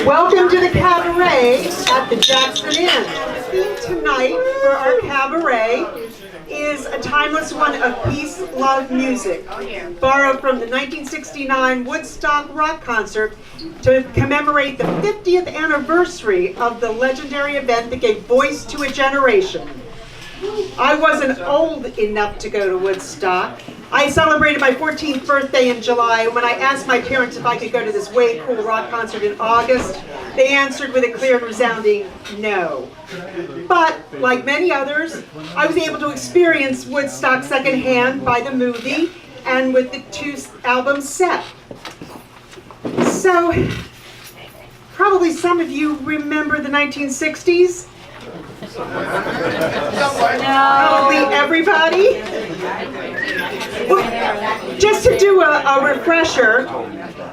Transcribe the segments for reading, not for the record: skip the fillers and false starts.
Welcome to the Cabaret at the Jackson Inn. The theme tonight for our cabaret is a timeless one of peace, love, music, borrowed from the 1969 Woodstock rock concert to commemorate the 50th anniversary of the legendary event that gave voice to a generation. I wasn't old enough to go to Woodstock. I celebrated my 14th birthday in July, and when I asked my parents if I could go to this way cool rock concert in August, they answered with a clear and resounding no. But, like many others, I was able to experience Woodstock secondhand by the movie and with the two albums set. So, probably some of you remember the 1960s. Probably everybody. Well, just to do a refresher,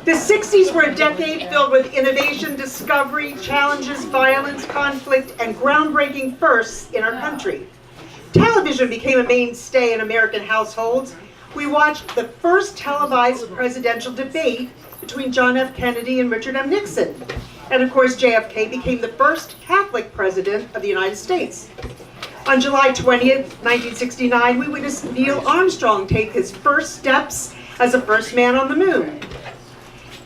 the 60s were a decade filled with innovation, discovery, challenges, violence, conflict, and groundbreaking firsts in our country. Television became a mainstay in American households. We watched the first televised presidential debate between John F. Kennedy and Richard M. Nixon. And of course, JFK became the first Catholic president of the United States. On July 20th, 1969, we witnessed Neil Armstrong take his first steps as the first man on the moon.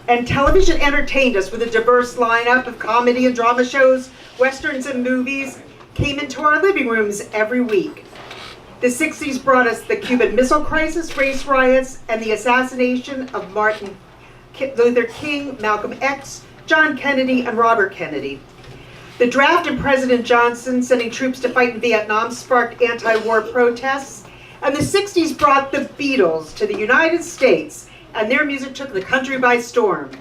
And television entertained us with a diverse lineup of comedy and drama shows, westerns and movies came into our living rooms every week. The 60s brought us the Cuban Missile Crisis, race riots, and the assassination of Martin Luther King, Malcolm X, John Kennedy, and Robert Kennedy. The draft and President Johnson sending troops to fight in Vietnam sparked anti-war protests, and the 60s brought the Beatles to the United States, and their music took the country by storm.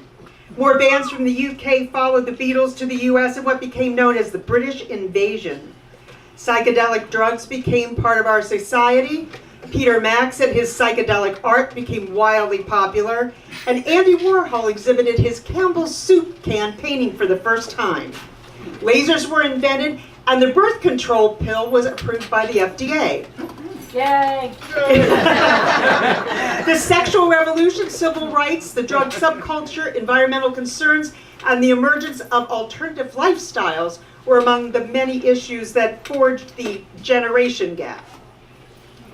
More bands from the UK followed the Beatles to the US in what became known as the British Invasion. Psychedelic drugs became part of our society. Peter Max and his psychedelic art became wildly popular, and Andy Warhol exhibited his Campbell's soup can painting for the first time. Lasers were invented, and the birth control pill was approved by the FDA. Yay! The sexual revolution, civil rights, the drug subculture, environmental concerns, and the emergence of alternative lifestyles were among the many issues that forged the generation gap.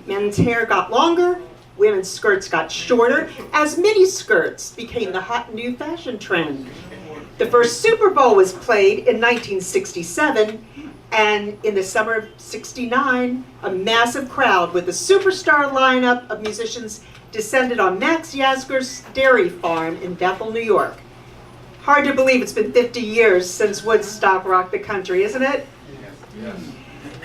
Men's hair got longer, women's skirts got shorter, as mini skirts became the hot new fashion trend. The first Super Bowl was played in 1967, and in the summer of '69, a massive crowd with a superstar lineup of musicians descended on Max Yasgur's dairy farm in Bethel, New York. Hard to believe it's been 50 years since Woodstock rocked the country, isn't it?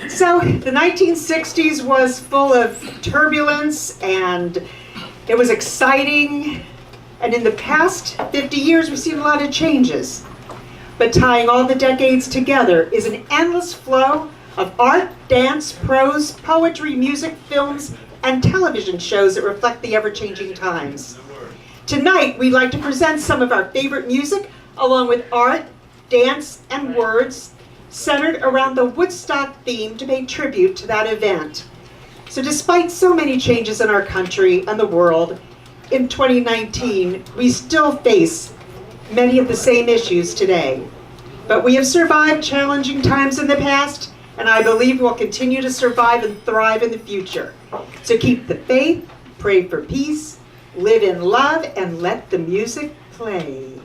So the 1960s was full of turbulence, and it was exciting. And in the past 50 years, we've seen a lot of changes. But tying all the decades together is an endless flow of art, dance, prose, poetry, music, films, and television shows that reflect the ever-changing times. Tonight, we'd like to present some of our favorite music, along with art, dance, and words, centered around the Woodstock theme to pay tribute to that event. So despite so many changes in our country and the world, in 2019, we still face many of the same issues today. But we have survived challenging times in the past, and I believe we'll continue to survive and thrive in the future. So keep the faith, pray for peace, live in love, and let the music play.